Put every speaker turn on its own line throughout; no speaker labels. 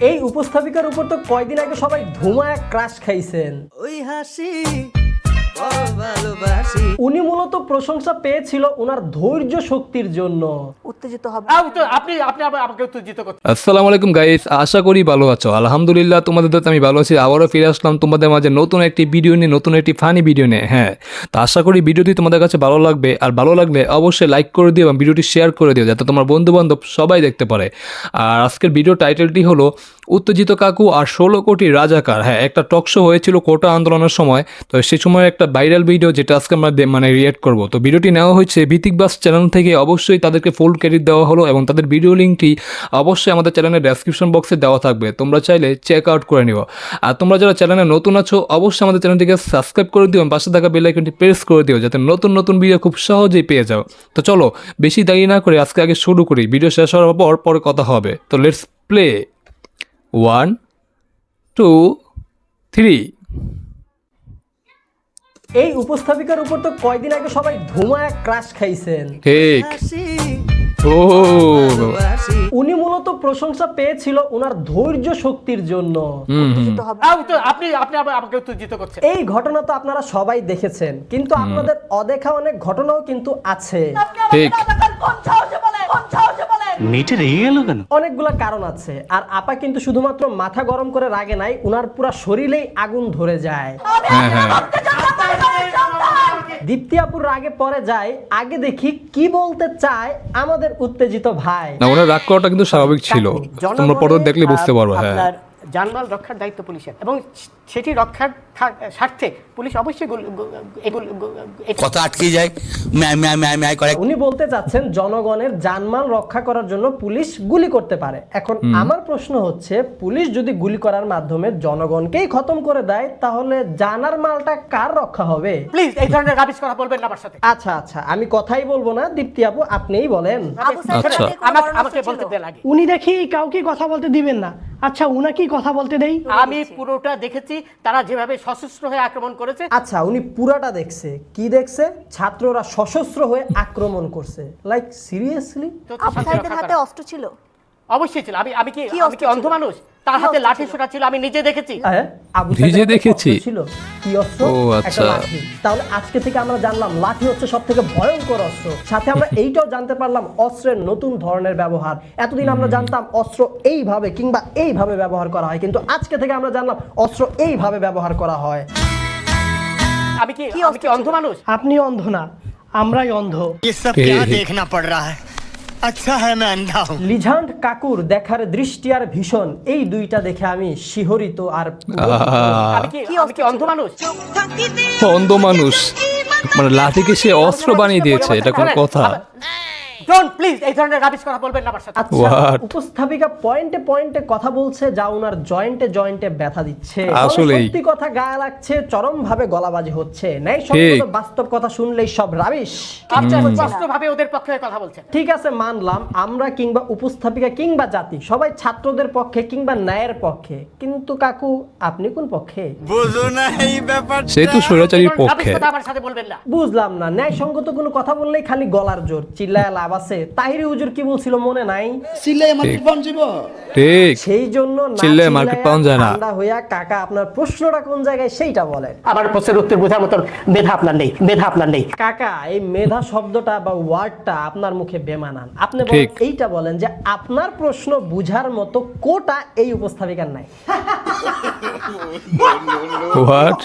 এই উপস্থাপিকার উপর তো কয়দিন আগে সবাই ধুমায় ক্রাশ খাইছেন।
ওই হাসি ভালোবাসি।
উনি মূলত প্রশংসা পেয়েছিল ওনার ধৈর্য শক্তির জন্য।
উত্তেজিত হবে
আপনি আমাকে উত্তেজিত করছেন।
আসসালামু আলাইকুম গাইস, আশা করি ভালো আছো। আলহামদুলিল্লাহ তোমাদের তো আমি ভালো আছি। আবারও ফিরে আসলাম তোমাদের মাঝে নতুন একটি ভিডিও নিয়ে, নতুন একটি ফানি ভিডিও নিয়ে। হ্যাঁ, তো আশা করি ভিডিওটি তোমাদের কাছে ভালো লাগবে, আর ভালো লাগলে অবশ্যই লাইক করে দিও এবং ভিডিওটি শেয়ার করে দিও যাতে তোমার বন্ধু বান্ধব সবাই দেখতে পারে। আর আজকের ভিডিও টাইটেলটি হলো উত্তেজিত কাকু আর 16 কোটি রাজাকার। হ্যাঁ, একটা টক শো হয়েছিল কোটা আন্দোলনের সময়, তো সেই সময় একটা ভাইরাল ভিডিও যেটা আজকে আমরা রিয়েক্ট করব। তো ভিডিওটি নেওয়া হয়েছে ভিত্তিক বাস চ্যানেল থেকে। অবশ্যই তাদেরকে ফুল ক্রেডিট দেওয়া হলো এবং তাদের ভিডিও লিঙ্কটি অবশ্যই আমাদের চ্যানেলের ডেসক্রিপশন বক্সে দেওয়া থাকবে, তোমরা চাইলে চেক আউট করে নিও। আর তোমরা যারা চ্যানেলে নতুন আছো অবশ্যই আমাদের চ্যানেলটিকে সাবস্ক্রাইব করে দিও এবং পাশে থাকা বেল আইকনটি প্রেস করে দিও যাতে নতুন নতুন ভিডিও খুব সহজেই পেয়ে যাও। তো চলো বেশি দেরি না করে আজকে আগে শুরু করি, ভিডিও শেষ হওয়ার পর পরে কথা হবে। তো লেটস প্লে। 1 2 3।
এই উপস্থাপিকার উপর তো কয়দিন আগে সবাই ধুমায় ক্রাশ খাইছেন।
ঠিক।
হাসি
ও
ভালোবাসি।
উনি মূলত প্রশংসা পেয়েছিল ওনার ধৈর্য শক্তির জন্য।
উত্তেজিত হবে
আপনি আমাকে উত্তেজিত করছেন।
এই ঘটনা তো আপনারা সবাই দেখেছেন, কিন্তু আপনাদের অদেখা অনেক ঘটনাও কিন্তু আছে।
ঠিক।
মিটে রেগে গেল কেন?
অনেকগুলা কারণ আছে, আর আপা কিন্তু শুধুমাত্র মাথা গরম করে রাগে নাই, উনার পুরা শরীরেই আগুন ধরে যায়।
হ্যাঁ হ্যাঁ,
দীপ্তি আপুর রাগে পরে যায়, আগে দেখি কি বলতে চায় আমাদের উত্তেজিত ভাই।
না ওনার রাগ করাটা কিন্তু স্বাভাবিক ছিল, তোমরা পরে দেখলে বুঝতে পারবে। হ্যাঁ,
আপনার জানমাল রক্ষার দায়িত্ব পুলিশের, এবং সেটি রক্ষার স্বার্থে পুলিশ অবশ্যই
কথা আটকে যায়, ম্যায় করে।
উনি বলতে চাচ্ছেন জনগণের জানমাল রক্ষা করার জন্য পুলিশ গুলি করতে পারে। এখন আমার প্রশ্ন হচ্ছে, পুলিশ যদি গুলি করার মাধ্যমে জনগণকেই খতম করে দেয়, তাহলে জানার মালটা কার রক্ষা হবে?
প্লিজ এই ধরনের রাবিশ কথা বলবেন না আমার সাথে।
আচ্ছা আচ্ছা, আমি কথাই বলবো না, দীপ্তি আপু আপনিই বলেন।
আবু সাইদের
আচ্ছা।
হাতে কোনো
আমাকে
পরামর্শ
বলতে
ছিল?
দেন আগে।
উনি দেখি কাউকে কথা বলতে দিবেন না। আচ্ছা উনাকেই কথা বলতে দেই।
আমি পুরোটা দেখেছি, তারা যেভাবে সশস্ত্র হয়ে আক্রমণ করেছে।
আচ্ছা, উনি পুরাটা দেখছে। কি দেখছে? ছাত্ররা সশস্ত্র হয়ে আক্রমণ করছে। Like seriously?
তো
আবু
শান্তি
সাইদের
রক্ষা
হাতে
করা।
অস্ত্র ছিল?
অবশ্যই ছিল। আমি কি
কি
আমি
অস্ত্র
কি অন্ধ
ছিল?
মানুষ? তার
কি
হাতে
অস্ত্র
লাঠি
ছিল?
ছোটা ছিল, আমি নিজে দেখেছি।
হ্যাঁ, আবু
নিজে
সাইদের হাতে
দেখেছি?
অস্ত্র ছিল। কি অস্ত্র?
ও,
একটা
আচ্ছা।
লাঠি। তাহলে আজকে থেকে আমরা জানলাম লাঠি হচ্ছে সবথেকে ভয়ঙ্কর অস্ত্র। সাথে আমরা এইটাও জানতে পারলাম অস্ত্রের নতুন ধরনের ব্যবহার। এতদিন আমরা জানতাম অস্ত্র এইভাবে কিংবা এইভাবে ব্যবহার করা হয়, কিন্তু আজকে থেকে আমরা জানলাম অস্ত্র এইভাবে ব্যবহার করা হয়।
আমি কি অন্ধ মানুষ?
আপনি অন্ধ না, আমরাই অন্ধ।
ये सब क्या देखना पड़ रहा है? अच्छा है मैं अंधा हूँ।
লিঝান্ড কাকুর দেখার দৃষ্টি আর ভীষণ, এই দুইটা দেখে আমি শিহরিত আর
আমি কি অন্ধ মানুষ?
অন্ধ মানুষ মানে লাঠিকে সে অস্ত্র বানিয়ে দিয়েছে, এটা কোন কথা?
ডোন্ট প্লিজ এই ধরনের রাবিশ কথা বলবেন না আমার সাথে।
আচ্ছা,
What?
উপস্থাপিকা পয়েন্টে পয়েন্টে কথা বলছে যা ওনার জয়েন্টে জয়েন্টে ব্যথা দিচ্ছে।
আসলেই।
সত্যি কথা গায়ে লাগছে, চরম ভাবে গলাবাজি হচ্ছে। ন্যায় সঙ্গত বাস্তব কথা শুনলেই সব রাবিশ।
আপনি স্পষ্টভাবে ওদের পক্ষে কথা বলছেন।
ঠিক আছে, মানলাম আমরা কিংবা উপস্থাপিকা কিংবা জাতি সবাই ছাত্রদের পক্ষে কিংবা ন্যায়ের পক্ষে, কিন্তু কাকু আপনি কোন পক্ষে?
बुझो ना ये ব্যাপার।
সে তো স্বৈরাচারীর
রাবিশ
পক্ষে।
কথা আমার সাথে বলবেন না।
বুঝলাম না, ন্যায় সঙ্গত কোনো কথা বললেই খালি গলার জোর, চিল্লায় লাভ আছে? তাহিরি হুজুর কি বলছিল মনে নাই?
ঠিক।
সেই জন্য না
চিল্লায় মার্কেট পাওয়া যায় না।
ঠান্ডা হইয়া কাকা আপনার প্রশ্নটা কোন জায়গায় সেইটা বলেন।
আমার প্রশ্নের উত্তর বোঝার মতো মেধা আপনার নেই।
কাকা, এই মেধা শব্দটা বা ওয়ার্ডটা আপনার মুখে বেমানান। আপনি
ঠিক।
এইটা বলেন যে আপনার প্রশ্ন বুঝার মতো কোটা এই উপস্থাপিকার নাই।
হোয়াট?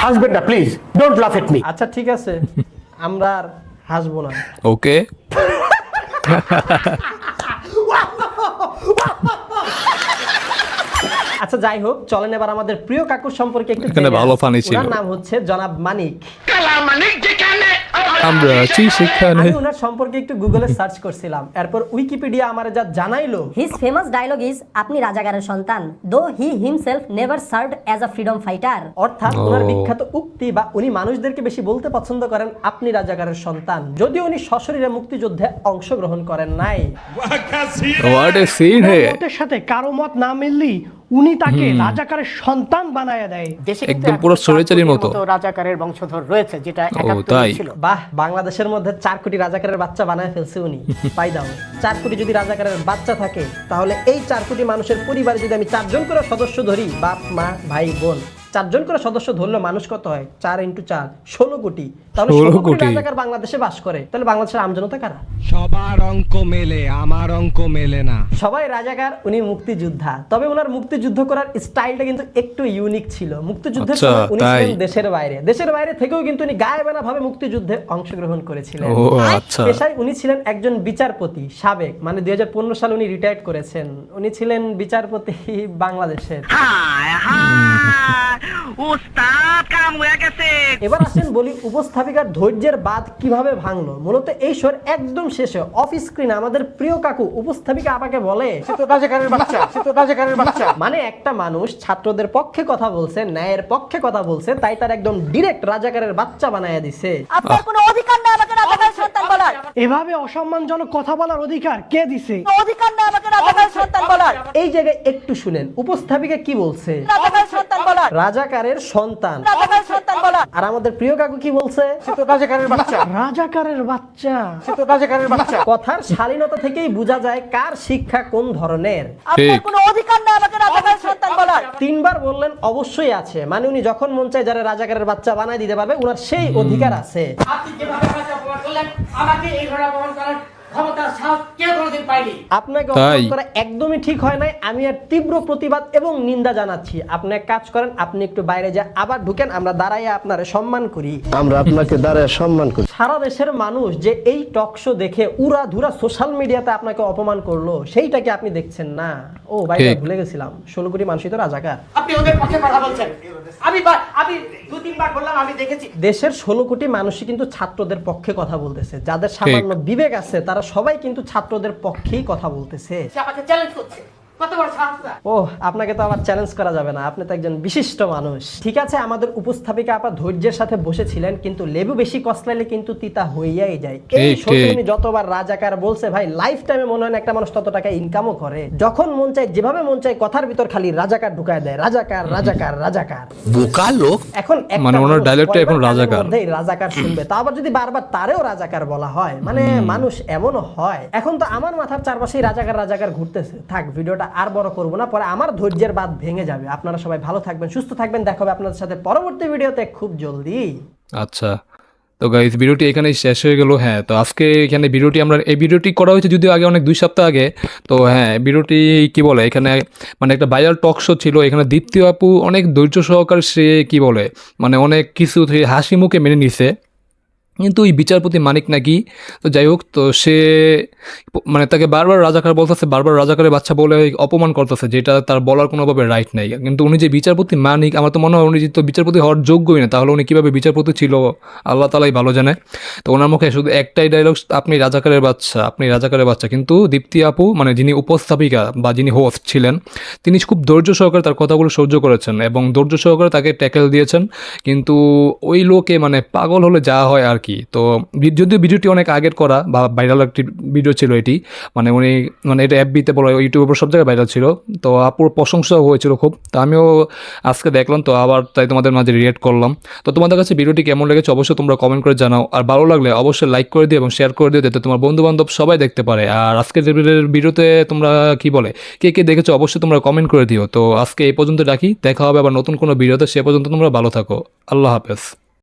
হাসবেন না প্লিজ, ডোন্ট লাফ এট মি।
আচ্ছা ঠিক আছে, আমরা আর হাসবো না।
ওকে।
আচ্ছা যাই হোক, চলেন এবার আমাদের প্রিয় কাকুর সম্পর্কে একটু
এখানে
জেনে
ভালো
আসি।
ফানি ছিল।
ওনার নাম হচ্ছে জনাব মানিক।
আমরা আছি সেখানে।
আমি ওনার সম্পর্কে একটু গুগলে সার্চ করছিলাম, এরপর উইকিপিডিয়া আমারে যা জানাইলো।
His famous dialogue is আপনি রাজাকারের সন্তান, though he himself never served as a freedom fighter.
অর্থাৎ ওনার বিখ্যাত উক্তি বা উনি মানুষদেরকে বেশি বলতে পছন্দ করেন আপনি রাজাকারের সন্তান, যদিও উনি সশরীরে মুক্তিযুদ্ধে অংশগ্রহণ করেন নাই।
হোয়াট এ সিন হে।
ওনার মতের সাথে কারো মত না মিললেই উনি তাকে রাজাকারের সন্তান বানায় দেয়।
দেশে
একদম
কিন্তু
পুরো
এখনো
স্বৈরাচারীর
4
মতো।
কোটির রাজাকারের বংশধর রয়েছে, যেটা
ও,
71
তাই?
ছিল।
বাহ, বাংলাদেশের মধ্যে 4 কোটি রাজাকারের বাচ্চা বানায় ফেলছে উনি। পাই দাও, 4 কোটি যদি রাজাকারের বাচ্চা থাকে, তাহলে এই 4 কোটি মানুষের পরিবারে যদি আমি 4 জন করে সদস্য ধরি, বাপ মা ভাই বোন 4 জন করে সদস্য ধরলে মানুষ কত হয়? 4 × 4 16 কোটি। তাহলে
16
16 কোটি
কোটি।
রাজাকার বাংলাদেশে বাস করে। তাহলে বাংলাদেশের আমজনতা কারা?
সবার অঙ্ক মেলে, আমার অঙ্ক মেলে না।
সবাই রাজাকার, উনি মুক্তিযোদ্ধা। তবে ওনার মুক্তিযুদ্ধ করার স্টাইলটা কিন্তু একটু ইউনিক ছিল। মুক্তিযুদ্ধের
আচ্ছা,
সময় উনি
তাই?
ছিলেন দেশের বাইরে থেকেও কিন্তু উনি গায়েবানা ভাবে মুক্তিযুদ্ধে অংশগ্রহণ করেছিলেন।
ও আচ্ছা।
পেশায় উনি ছিলেন একজন বিচারপতি, সাবেক, মানে 2015 সালে উনি রিটায়ার্ড করেছেন। উনি ছিলেন বিচারপতি বাংলাদেশের। এবার আসেন বলি উপস্থাপিকার ধৈর্যের বাঁধ কিভাবে ভাঙলো। মূলত এই শোর একদম শেষে অফ স্ক্রিনে আমাদের প্রিয় কাকু উপস্থাপিকা আপাকে বলে, মানে একটা মানুষ ছাত্রদের পক্ষে কথা বলছে, ন্যায়ের পক্ষে কথা বলছে, তাই তার একদম ডিরেক্ট রাজাকারের বাচ্চা বানায় দিছে।
আপনার কোনো অধিকার নেই আমাকে রাজাকারের সন্তান বলার।
এভাবে অসম্মানজনক কথা বলার অধিকার কে দিছে?
অধিকার নেই আমাকে রাজাকারের সন্তান বলার।
এই জায়গায় একটু শুনেন উপস্থাপিকা কি বলছে।
রাজাকারের সন্তান বলার।
রাজাকারের সন্তান।
রাজাকারের সন্তান বলার।
আর আমাদের প্রিয় কাকু কি বলছে?
রাজাকারের বাচ্চা।
কথার শালীনতা থেকেই বোঝা যায় কার শিক্ষা কোন ধরনের।
আপনার
ঠিক।
কোনো অধিকার নেই আমাকে রাজাকারের সন্তান বলার।
3 বার বললেন অবশ্যই আছে, মানে উনি যখন মন চায় যারা রাজাকারের বাচ্চা বানায় দিতে পারবে, উনার সেই অধিকার আছে।
আপনি যেভাবে আমাকে অপমান করলেন, আমাকে এইভাবে অপমান করার ক্ষমতা সাহস কেউ কোনোদিন পায়নি।
আপনাকে
তাই?
অপমান করা একদমই ঠিক হয় নাই। আমি এর তীব্র প্রতিবাদ এবং নিন্দা জানাচ্ছি। আপনি এক কাজ করেন, আপনি একটু বাইরে যা আবার ঢুকেন, আমরা দাঁড়াইয়া আপনারে সম্মান করি।
আমরা আপনাকে দাঁড়ায় সম্মান করি।
সারা দেশের মানুষ যে এই টক শো দেখে উড়াধুরা সোশ্যাল মিডিয়াতে আপনাকে অপমান করলো, সেইটাকে আপনি দেখছেন না। ও ভাই,
ঠিক।
ভুলে গেছিলাম, 16 কোটি মানুষই তো রাজাকার।
আপনি ওদের পক্ষে কথা বলছেন। আমি 2-3 বার বললাম, আমি দেখেছি।
দেশের 16 কোটি মানুষই কিন্তু ছাত্রদের পক্ষে কথা বলতেছে। যাদের সামান্য বিবেক আছে তারা সবাই কিন্তু ছাত্রদের পক্ষেই কথা বলতেছে।
সে আমাকে চ্যালেঞ্জ করছে। কত বড় সাহস তার?
ও, আপনাকে তো আবার চ্যালেঞ্জ করা যাবে না, আপনি তো একজন বিশিষ্ট মানুষ। ঠিক আছে, আমাদের উপস্থাপিকা আপা ধৈর্যের সাথে বসেছিলেন, কিন্তু লেবু বেশি কসলাইলে কিন্তু তিতা হইয়াই যায়। এই
ঠিক,
শোতে
ঠিক।
উনি যতবার রাজাকার বলছে, ভাই লাইফ টাইমে মনে হয় না একটা মানুষ তত টাকা ইনকামও করে। যখন মন চায় যেভাবে মন চায় কথার ভিতর খালি রাজাকার ঢুকায় দেয়, রাজাকার রাজাকার রাজাকার।
বোকা লোক।
এখন একটা
মানে ওনার
মানুষ
dialogue-টা এখন
কয়বার কানের
রাজাকার।
মধ্যেই রাজাকার শুনবে, তা আবার যদি বারবার তারেও রাজাকার বলা হয়, মানে মানুষ এমনও হয়। এখন তো আমার মাথার চারপাশেই রাজাকার রাজাকার ঘুরতেছে। থাক, ভিডিওটা আর বড় করবো না, পরে আমার ধৈর্যের বাঁধ ভেঙে যাবে। আপনারা সবাই ভালো থাকবেন, সুস্থ থাকবেন, দেখা হবে আপনাদের সাথে পরবর্তী ভিডিওতে খুব জলদি।
আচ্ছা, তো গাইজ ভিডিওটি এখানেই শেষ হয়ে গেল। হ্যাঁ, তো আজকে এখানে এই ভিডিওটি করা হয়েছে যদিও আগে অনেক 2 সপ্তাহ আগে। তো হ্যাঁ, ভিডিওটি কি বলে, এখানে মানে একটা ভাইরাল টক শো ছিল। এখানে দীপ্তি আপু অনেক ধৈর্য সহকারে সে কি বলে, মানে অনেক কিছু হাসি মুখে মেনে নিছে। কিন্তু ওই বিচারপতি মানিক নাকি, তো যাই হোক, তো সে মানে তাকে বারবার রাজাকার বলতেছে, বারবার রাজাকারের বাচ্চা বলে অপমান করতেছে, যেটা তার বলার কোনোভাবে রাইট নাই। কিন্তু উনি যে বিচারপতি মানিক, আমার তো মনে হয় উনি তো বিচারপতি হওয়ার যোগ্যই না, তাহলে উনি কীভাবে বিচারপতি ছিল আল্লাহ তালাই ভালো জানে। তো ওনার মুখে শুধু একটাই ডায়লগ, আপনি রাজাকারের বাচ্চা, আপনি রাজাকারের বাচ্চা। কিন্তু দীপ্তি আপু, মানে যিনি উপস্থাপিকা বা যিনি হোস্ট ছিলেন, তিনি খুব ধৈর্য সহকারে তার কথাগুলো সহ্য করেছেন এবং ধৈর্য সহকারে তাকে ট্যাকেল দিয়েছেন। কিন্তু ওই লোকে মানে পাগল হলে যা হয় আর কি। তো যদিও ভিডিওটি অনেক আগের করা বা ভাইরাল একটি ভিডিও ছিল এটি, মানে উনি মানে এটা এফবিতে বলা, ইউটিউবের সব জায়গায় ভাইরাল ছিল। তো আপুর প্রশংসাও হয়েছিল খুব। তো আমিও আজকে দেখলাম, তো আবার তাই তোমাদের মাঝে রিয়েক্ট করলাম। তো তোমাদের কাছে ভিডিওটি কেমন লেগেছে অবশ্যই তোমরা কমেন্ট করে জানাও। আর ভালো লাগলে অবশ্যই লাইক করে দিও এবং শেয়ার করে দিও, যাতে তোমার বন্ধু বান্ধব সবাই দেখতে পারে। আর আজকের ভিডিওতে তোমরা কি বলে, কে কে দেখেছো অবশ্যই তোমরা কমেন্ট করে দিও। তো আজকে এই পর্যন্ত রাখি, দেখা হবে আবার নতুন কোনো ভিডিওতে। সে পর্যন্ত তোমরা ভালো থাকো। আল্লাহ হাফেজ।